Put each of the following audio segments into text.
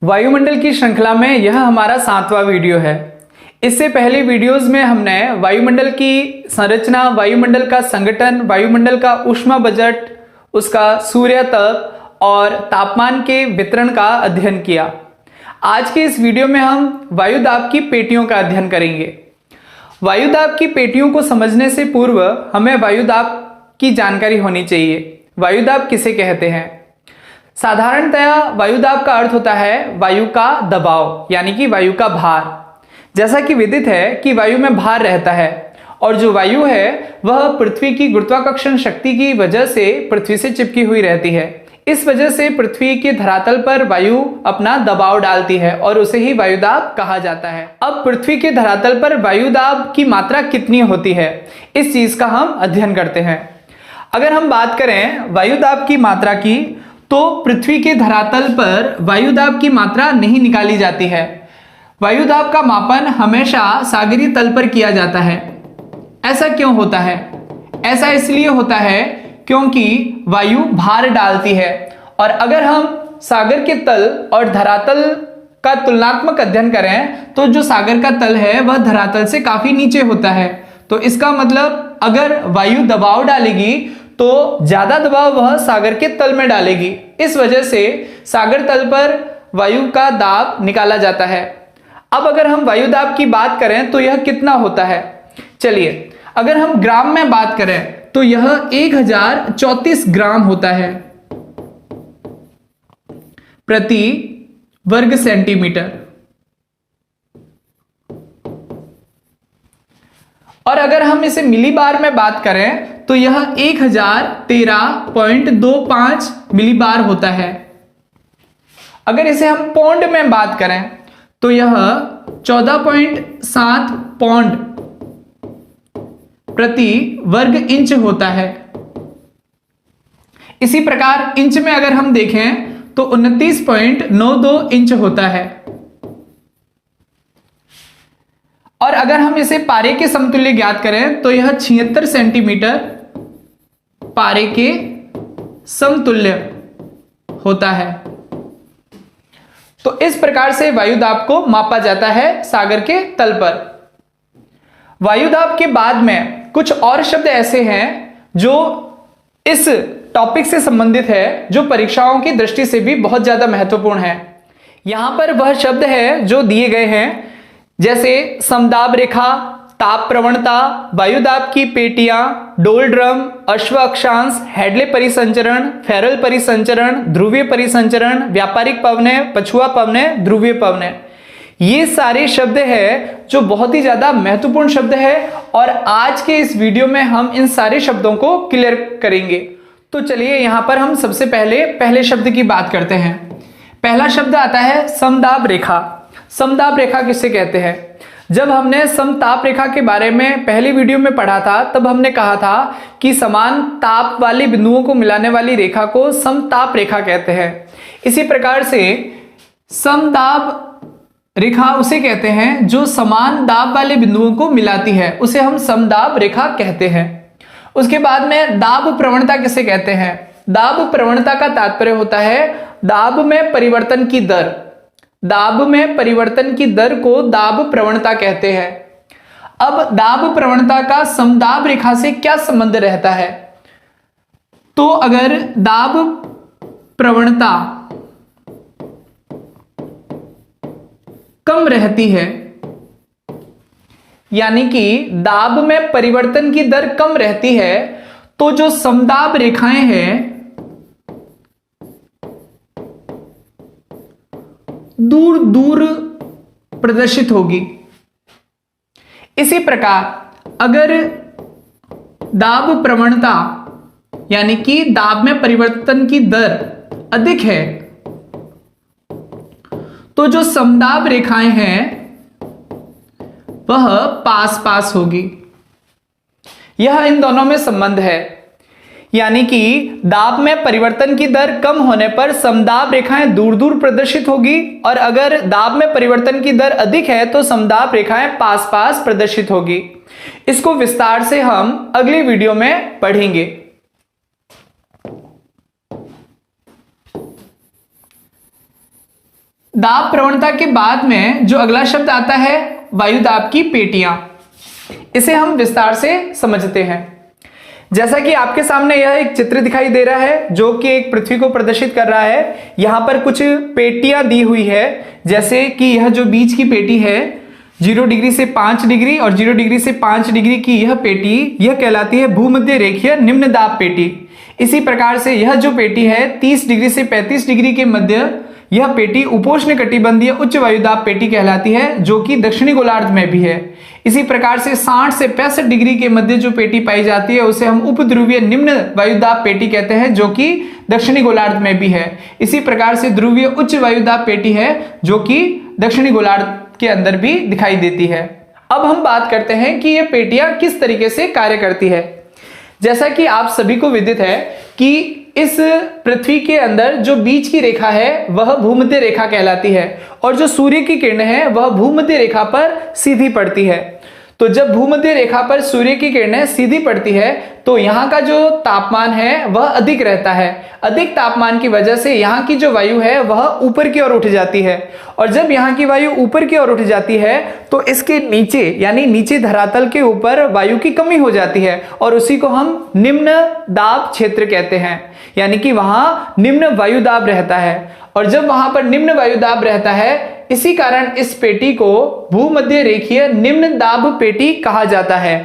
वायुमंडल की श्रृंखला में यह हमारा 7वां वीडियो है। इससे पहले वीडियोस में हमने वायुमंडल की संरचना, वायुमंडल का संगठन, वायुमंडल का ऊष्मा बजट, उसका सूर्य तप और तापमान के वितरण का अध्ययन किया। आज के इस वीडियो में हम वायुदाब की पेटियों का अध्ययन करेंगे। वायुदाब की पेटियों को समझने से पूर्व हमें वायुदाब की जानकारी होनी चाहिए। वायुदाब किसे कहते हैं? साधारणतया वायुदाब का अर्थ होता है वायु का दबाव, यानी कि वायु का भार। जैसा कि विदित है कि वायु में भार रहता है और जो वायु है वह पृथ्वी की गुरुत्वाकर्षण शक्ति की वजह से पृथ्वी से चिपकी हुई रहती है। इस वजह से पृथ्वी के धरातल पर वायु अपना दबाव डालती है और उसे ही वायुदाब कहा जाता है। अब पृथ्वी के धरातल पर वायुदाब की मात्रा कितनी होती है, इस चीज का हम अध्ययन करते हैं। अगर हम बात करें वायुदाब की मात्रा की, तो पृथ्वी के धरातल पर वायुदाब की मात्रा नहीं निकाली जाती है। वायुदाब का मापन हमेशा सागरीय तल पर किया जाता है। ऐसा क्यों होता है? ऐसा इसलिए होता है क्योंकि वायु भार डालती है और अगर हम सागर के तल और धरातल का तुलनात्मक अध्ययन करें तो जो सागर का तल है वह धरातल से काफी नीचे होता है। तो इसका मतलब अगर वायु दबाव डालेगी तो ज्यादा दबाव वह सागर के तल में डालेगी। इस वजह से सागर तल पर वायु का दाब निकाला जाता है। अब अगर हम वायुदाब की बात करें तो यह कितना होता है? चलिए, अगर हम ग्राम में बात करें तो यह 1034 ग्राम होता है प्रति वर्ग सेंटीमीटर। और अगर हम इसे मिलीबार में बात करें तो यह 1013.25 मिलीबार होता है। अगर इसे हम पौंड में बात करें तो यह 14.7 पौंड प्रति वर्ग इंच होता है। इसी प्रकार इंच में अगर हम देखें तो 29.92 इंच होता है। और अगर हम इसे पारे के समतुल्य ज्ञात करें तो यह 76 सेंटीमीटर पारे के समतुल्य होता है। तो इस प्रकार से वायुदाब को मापा जाता है सागर के तल पर। वायुदाब के बाद में कुछ और शब्द ऐसे हैं जो इस टॉपिक से संबंधित है, जो परीक्षाओं की दृष्टि से भी बहुत ज्यादा महत्वपूर्ण है। यहां पर वह शब्द है जो दिए गए हैं, जैसे समदाब रेखा, ताप प्रवणता, वायुदाब की पेटियां, डोलड्रम, अश्व अक्षांश, हेडले परिसंचरण, फेरल परिसंचरण, ध्रुवीय परिसंचरण, व्यापारिक पवने, पछुआ पवने, ध्रुवीय पवने। ये सारे शब्द हैं जो बहुत ही ज्यादा महत्वपूर्ण शब्द है और आज के इस वीडियो में हम इन सारे शब्दों को क्लियर करेंगे। तो चलिए यहां पर हम सबसे पहले शब्द की बात करते हैं। पहला शब्द आता है समदाब रेखा। समदाब रेखा किसे कहते हैं? जब हमने समताप रेखा के बारे में पहले वीडियो में पढ़ा था तब हमने कहा था कि समान ताप वाले बिंदुओं को मिलाने वाली रेखा को समताप रेखा कहते हैं। इसी प्रकार से समदाब रेखा उसे कहते हैं जो समान दाब वाले बिंदुओं को मिलाती है, उसे हम समदाब रेखा कहते हैं। उसके बाद में दाब प्रवणता किसे कहते हैं? दाब प्रवणता का तात्पर्य होता है दाब में परिवर्तन की दर। दाब में परिवर्तन की दर को दाब प्रवणता कहते हैं। अब दाब प्रवणता का समदाब रेखा से क्या संबंध रहता है? तो अगर दाब प्रवणता कम रहती है, यानी कि दाब में परिवर्तन की दर कम रहती है, तो जो समदाब रेखाएं हैं दूर दूर प्रदर्शित होगी। इसी प्रकार अगर दाब प्रवणता यानी कि दाब में परिवर्तन की दर अधिक है तो जो समदाब रेखाएं हैं वह पास पास होगी। यह इन दोनों में संबंध है, यानी कि दाब में परिवर्तन की दर कम होने पर समदाब रेखाएं दूर दूर प्रदर्शित होगी और अगर दाब में परिवर्तन की दर अधिक है तो समदाब रेखाएं पास पास प्रदर्शित होगी। इसको विस्तार से हम अगले वीडियो में पढ़ेंगे। दाब प्रवणता के बाद में जो अगला शब्द आता है वायु दाब की पेटियां, इसे हम विस्तार से समझते हैं। जैसा कि आपके सामने यह एक चित्र दिखाई दे रहा है जो कि एक पृथ्वी को प्रदर्शित कर रहा है। यहां पर कुछ पेटियां दी हुई है, जैसे कि यह जो बीच की पेटी है 0 डिग्री से 5 डिग्री और 0 डिग्री से 5 डिग्री की यह पेटी, यह कहलाती है भूमध्य रेखीय निम्न दाब पेटी। इसी प्रकार से यह जो पेटी है 30 डिग्री से 35 डिग्री के मध्य, यह पेटी उपोष्ण कटिबंधीय उच्च वायुदाब पेटी कहलाती है, जो कि दक्षिणी गोलार्ध में भी है। इसी प्रकार से 60 से 65 डिग्री के मध्य जो पेटी पाई जाती है उसे हम उपध्रुवीय निम्न वायुदाब पेटी कहते हैं, जो कि दक्षिणी गोलार्ध में भी है। इसी प्रकार से ध्रुवीय उच्च वायुदाब पेटी है जो कि दक्षिणी गोलार्ध के अंदर भी दिखाई देती है। अब हम बात करते हैं कि यह पेटियां किस तरीके से कार्य करती है। जैसा कि आप सभी को विदित है कि इस पृथ्वी के अंदर जो बीच की रेखा है वह भूमध्य रेखा कहलाती है और जो सूर्य की किरणें हैं वह भूमध्य रेखा पर सीधी पड़ती है। तो जब भूमध्य रेखा पर सूर्य की किरणें सीधी पड़ती है तो यहाँ का जो तापमान है वह अधिक रहता है। अधिक तापमान की वजह से यहाँ की जो वायु है वह ऊपर की ओर उठ जाती है, और जब यहाँ की वायु ऊपर की ओर उठ जाती है तो इसके नीचे यानी नीचे धरातल के ऊपर वायु की कमी हो जाती है और उसी को हम निम्न दाब क्षेत्र कहते हैं, यानी कि वहां निम्न वायु दाब रहता है। और जब वहां पर निम्न वायु दाब रहता है, इसी कारण इस पेटी को भूमध्य रेखीय निम्न दाब पेटी कहा जाता है।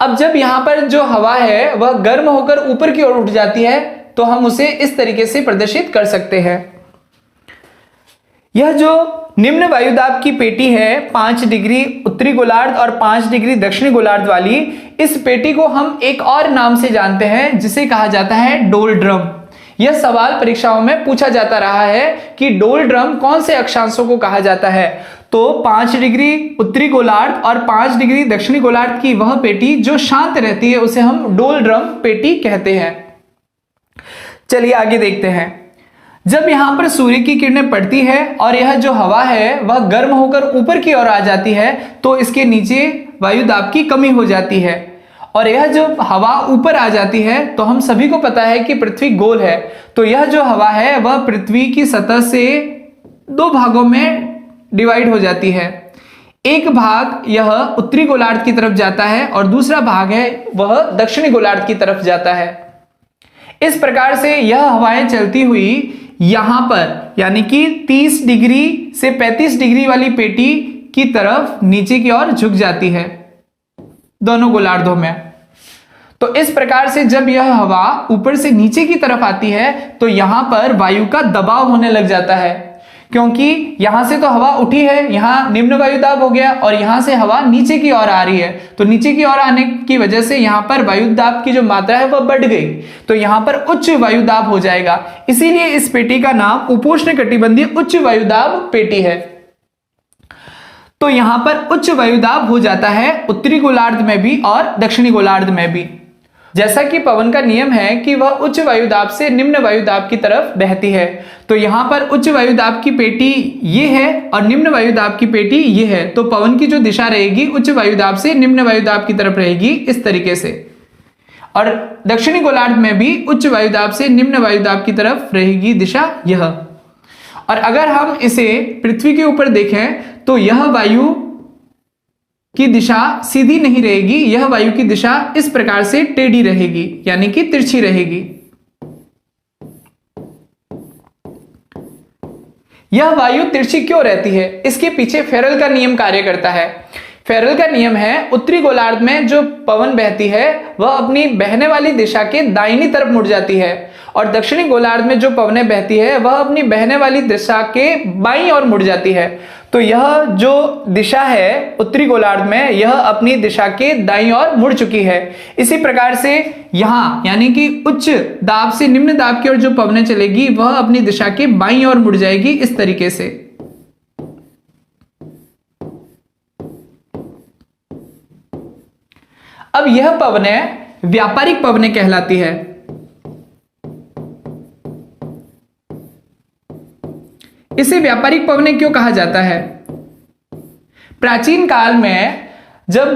अब जब यहां पर जो हवा है वह गर्म होकर ऊपर की ओर उठ जाती है तो हम उसे इस तरीके से प्रदर्शित कर सकते हैं। यह जो निम्न वायुदाब की पेटी है 5 डिग्री उत्तरी गोलार्ध और 5 डिग्री दक्षिणी गोलार्ध वाली, इस पेटी को हम एक और नाम से जानते हैं जिसे कहा जाता है डोल ड्रम। यह सवाल परीक्षाओं में पूछा जाता रहा है कि डोल ड्रम कौन से अक्षांशों को कहा जाता है। तो 5 डिग्री उत्तरी गोलार्ध और 5 डिग्री दक्षिणी गोलार्ध की वह पेटी जो शांत रहती है उसे हम डोल ड्रम पेटी कहते हैं। चलिए आगे देखते हैं। जब यहां पर सूर्य की किरणें पड़ती है और यह जो हवा है वह गर्म होकर ऊपर की ओर आ जाती है तो इसके नीचे वायु दाब की कमी हो जाती है, और यह जो हवा ऊपर आ जाती है तो हम सभी को पता है कि पृथ्वी गोल है, तो यह जो हवा है वह पृथ्वी की सतह से 2 भागों में डिवाइड हो जाती है। एक भाग यह उत्तरी गोलार्ध की तरफ जाता है और दूसरा भाग है वह दक्षिणी गोलार्ध की तरफ जाता है। इस प्रकार से यह हवाएं चलती हुई यहां पर यानी कि 30 डिग्री से 35 डिग्री वाली पेटी की तरफ नीचे की ओर झुक जाती है दोनों गोलार्धों में। तो इस प्रकार से जब यह हवा ऊपर से नीचे की तरफ आती है तो यहां पर वायु का दबाव होने लग जाता है, क्योंकि यहां से तो हवा उठी है, यहां निम्न वायु दाब हो गया और यहां से हवा नीचे की ओर आ रही है, तो नीचे की ओर आने की वजह से यहां पर वायु दाब की जो मात्रा है वह बढ़ गई, तो यहां पर उच्च वायु दाब हो जाएगा। इसीलिए इस पेटी का नाम उपोष्ण कटिबंधीय उच्च वायु दाब पेटी है। तो यहां पर उच्च वायु दाब हो जाता है उत्तरी गोलार्ध में भी और दक्षिणी गोलार्ध में भी। जैसा कि पवन का नियम है कि वह उच्च वायु दाब से निम्न वायु दाब की तरफ बहती है, तो यहां पर उच्च वायु दाब की पेटी ये है और निम्न वायु दाब की पेटी ये है, तो पवन की जो दिशा रहेगी उच्च वायु दाब से निम्न वायु दाब की तरफ रहेगी इस तरीके से, और दक्षिणी गोलार्ध में भी उच्च वायु दाब से निम्न वायु दाब की तरफ रहेगी दिशा यह। और अगर हम इसे पृथ्वी के ऊपर देखें तो यह वायु की दिशा सीधी नहीं रहेगी, यह वायु की दिशा इस प्रकार से टेढ़ी रहेगी यानी कि तिरछी रहेगी। यह वायु तिरछी क्यों रहती है? इसके पीछे फेरल का नियम कार्य करता है। फेरल का नियम है उत्तरी गोलार्ध में जो पवन बहती है वह अपनी बहने वाली दिशा के दाहिनी तरफ मुड़ जाती है, और दक्षिणी गोलार्ध में जो पवनें बहती है वह अपनी बहने वाली दिशा के बाईं ओर मुड़ जाती है। तो यह जो दिशा है उत्तरी गोलार्ध में यह अपनी दिशा के दाईं ओर मुड़ चुकी है। इसी प्रकार से यहां यानी कि उच्च दाब से निम्न दाब की ओर जो पवनें चलेगी वह अपनी दिशा के बाईं ओर मुड़ जाएगी इस तरीके से। अब यह पवनें व्यापारिक पवनें कहलाती है। इसे व्यापारिक पवनें क्यों कहा जाता है? प्राचीन काल में जब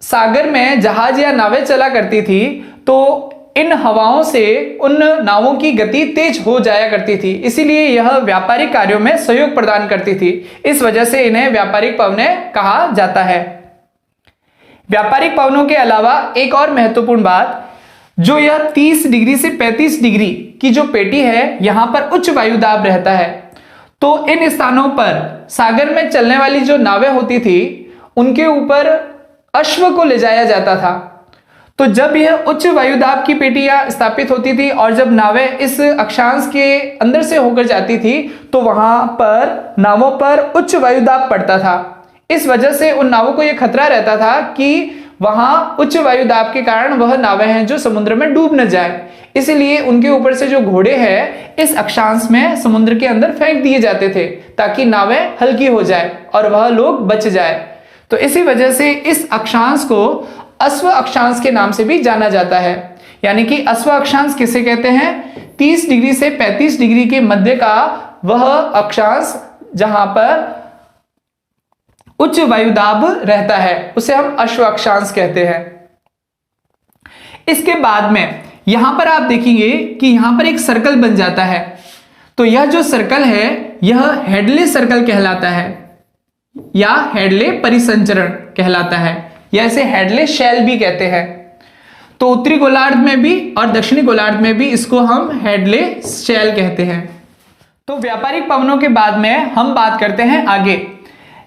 सागर में जहाज या नावें चला करती थी तो इन हवाओं से उन नावों की गति तेज हो जाया करती थी, इसीलिए यह व्यापारिक कार्यों में सहयोग प्रदान करती थी। इस वजह से इन्हें व्यापारिक पवनें कहा जाता है। व्यापारिक पवनों के अलावा एक और महत्वपूर्ण बात, जो यह 30 डिग्री से 35 डिग्री की जो पेटी है, यहां पर उच्च वायुदाब रहता है। तो इन स्थानों पर सागर में चलने वाली जो नावें होती थी, उनके ऊपर अश्व को ले जाया जाता था। तो जब यह उच्च वायुदाब की पेटियां स्थापित होती थी और जब नावें इस अक्षांश के अंदर से होकर जाती थी, तो वहां पर नावों पर उच्च वायुदाब पड़ता था। इस वजह से उन नावों को यह खतरा रहता था कि वहां उच्च वायुदाब के कारण वह नावें हैं जो समुद्र में डूब न जाए, इसलिए उनके ऊपर से जो घोड़े हैं इस अक्षांश में समुद्र के अंदर फेंक दिए जाते थे, ताकि नावें हल्की हो जाए और वह लोग बच जाए। तो इसी वजह से इस अक्षांश को अश्व अक्षांश के नाम से भी जाना जाता है। यानी कि अश्व अक्षांश किसे कहते हैं? 30 डिग्री से 35 डिग्री के मध्य का वह अक्षांश जहां पर उच्च वायुदाब रहता है, उसे हम अश्व अक्षांश कहते हैं। इसके बाद में यहां पर आप देखेंगे कि यहां पर एक सर्कल बन जाता है। तो यह जो सर्कल है यह हेडले सर्कल कहलाता है या हेडले परिसंचरण कहलाता है, या इसे हेडले शेल भी कहते हैं। तो उत्तरी गोलार्ध में भी और दक्षिणी गोलार्ध में भी इसको हम हेडले शेल कहते हैं। तो व्यापारिक पवनों के बाद में हम बात करते हैं आगे।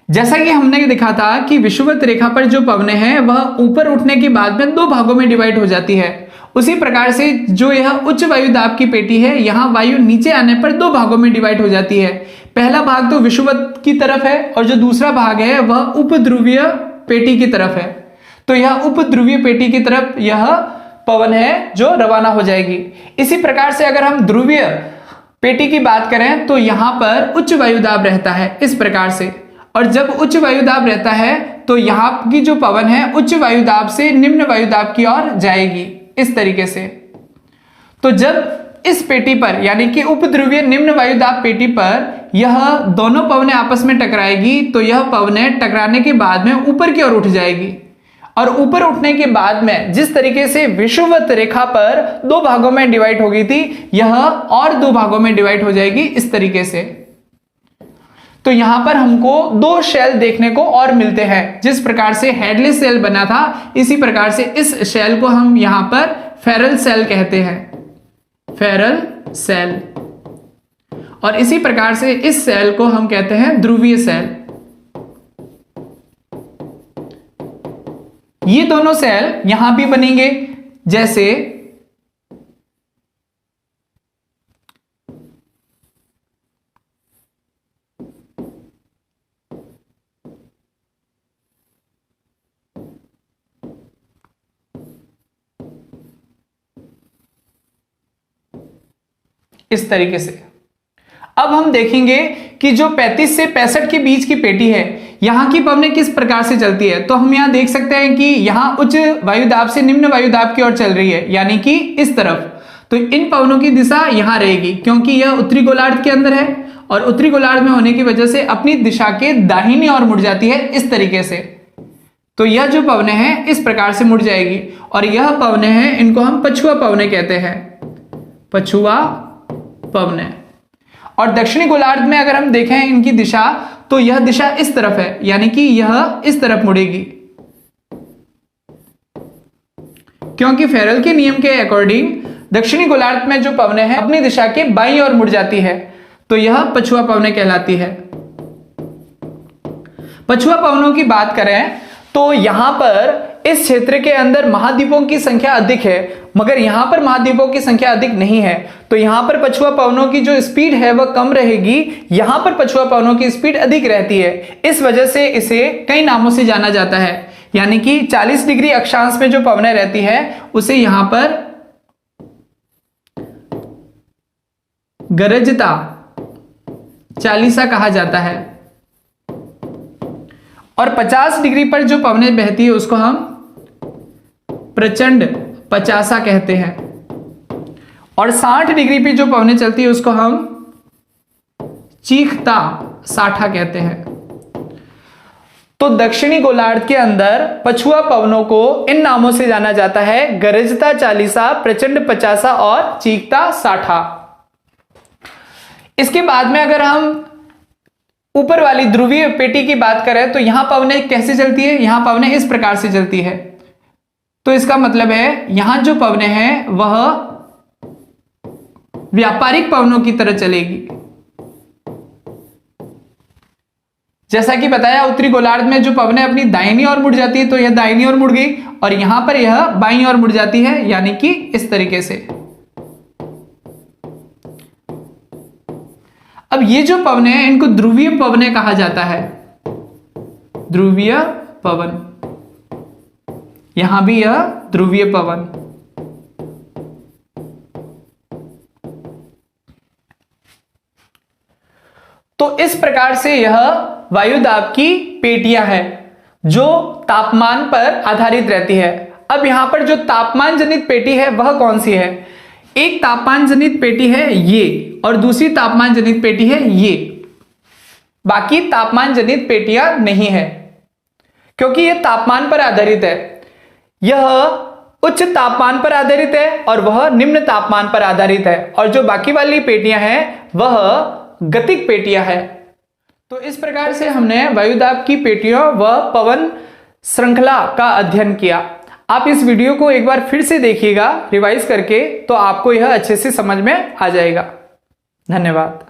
जैसा कि हमने देखा था कि विषुवत रेखा पर जो पवनें हैं वह ऊपर उठने के बाद में 2 भागों में डिवाइड हो जाती है। उसी प्रकार से जो यह उच्च वायुदाब की पेटी है, यहां वायु नीचे आने पर 2 भागों में डिवाइड हो जाती है। पहला भाग तो विषुवत की तरफ है और जो दूसरा भाग है वह उपध्रुवीय पेटी की तरफ है। तो यह उपध्रुवीय पेटी की तरफ यह पवन है जो रवाना हो जाएगी। इसी प्रकार से अगर हम ध्रुवीय पेटी की बात करें तो यहां पर उच्च वायुदाब रहता है इस प्रकार से, और जब उच्च वायुदाब रहता है तो यहां की जो पवन है उच्च वायुदाब से निम्न वायुदाब की ओर जाएगी इस तरीके से। तो जब इस पेटी पर यानी कि उपध्रुवीय निम्न वायुदाब पेटी पर यह दोनों पवनें आपस में टकराएगी, तो यह पवनें टकराने के बाद में ऊपर की ओर उठ जाएगी, और ऊपर उठने के बाद में जिस तरीके से विषुवत रेखा पर 2 भागों में डिवाइड हो गई थी, यह और 2 भागों में डिवाइड हो जाएगी इस तरीके से। तो यहां पर हमको 2 शेल देखने को और मिलते हैं। जिस प्रकार से हेडले सेल बना था, इसी प्रकार से इस शेल को हम यहां पर फेरल सेल कहते हैं, फेरल सेल। और इसी प्रकार से इस सेल को हम कहते हैं ध्रुवीय सेल। ये दोनों सेल यहां भी बनेंगे, जैसे इस तरीके से। अब हम देखेंगे कि जो 35 से 65 के बीच की पेटी है, यहां की पवनें किस प्रकार से चलती है। तो हम यहां देख सकते हैं कि यहां उच्च वायुदाब से निम्न वायुदाब की ओर चल रही है, यानी कि इस तरफ। तो इन पवनों की दिशा यहां रहेगी, क्योंकि यह उत्तरी गोलार्ध के अंदर है और उत्तरी गोलार्ध में होने की वजह से अपनी दिशा के दाहिनी ओर मुड़ जाती है इस तरीके से। तो यह जो पवनें हैं इस प्रकार से मुड़ जाएगी, और यह पवनें हैं इनको हम पछुआ पवनें कहते हैं, पछुआ पवनें। और दक्षिणी गोलार्ध में अगर हम देखें इनकी दिशा, तो यह दिशा इस तरफ है, यानी कि यह इस तरफ मुड़ेगी, क्योंकि फेरल के नियम के अकॉर्डिंग दक्षिणी गोलार्ध में जो पवनें हैं अपनी दिशा के बाईं ओर मुड़ जाती है, तो यह पछुआ पवनें कहलाती है। पछुआ पवनों की बात करें तो यहां पर इस क्षेत्र के अंदर महाद्वीपों की संख्या अधिक है, मगर यहां पर महाद्वीपों की संख्या अधिक नहीं है। तो यहां पर पछुआ पवनों की जो स्पीड है वह कम रहेगी, यहां पर पछुआ पवनों की स्पीड अधिक रहती है। इस वजह से इसे कई नामों से जाना जाता है, यानी कि 40 डिग्री अक्षांश में जो पवनें रहती है उसे यहां पर गरजता चालीसा कहा जाता है, और 50 डिग्री पर जो पवनें बहती है उसको हम प्रचंड पचासा कहते हैं, और 60 डिग्री पे जो पवनें चलती है उसको हम चीखता साठा कहते हैं। तो दक्षिणी गोलार्ध के अंदर पछुआ पवनों को इन नामों से जाना जाता है: गरजता 40, प्रचंड 50 और चीखता 60। इसके बाद में अगर हम ऊपर वाली ध्रुवीय पेटी की बात करें तो यहां पवनें कैसे चलती है? यहां पवनें इस प्रकार से चलती है। तो इसका मतलब है यहां जो पवनें हैं वह व्यापारिक पवनों की तरह चलेगी। जैसा कि बताया, उत्तरी गोलार्ध में जो पवनें अपनी दाहिनी ओर मुड़ जाती है तो यह दाहिनी ओर मुड़ गई, और यहां पर यह बाईं ओर मुड़ जाती है, यानी कि इस तरीके से। अब ये जो पवनें हैं इनको ध्रुवीय पवनें कहा जाता है। ध्रुवीय पवन, यहां भी यह ध्रुवीय पवन। तो इस प्रकार से यह वायुदाब की पेटियां हैं जो तापमान पर आधारित रहती है। अब यहां पर जो तापमान जनित पेटी है वह कौन सी है? एक तापमान जनित पेटी है ये, और दूसरी तापमान जनित पेटी है ये। बाकी तापमान जनित पेटियां नहीं है, क्योंकि यह तापमान पर आधारित है। यह उच्च तापमान पर आधारित है और वह निम्न तापमान पर आधारित है, और जो बाकी वाली पेटियां हैं वह गतिक पेटियां हैं। तो इस प्रकार से हमने वायुदाब की पेटियों व पवन श्रृंखला का अध्ययन किया। आप इस वीडियो को एक बार फिर से देखिएगा रिवाइज करके, तो आपको यह अच्छे से समझ में आ जाएगा। धन्यवाद।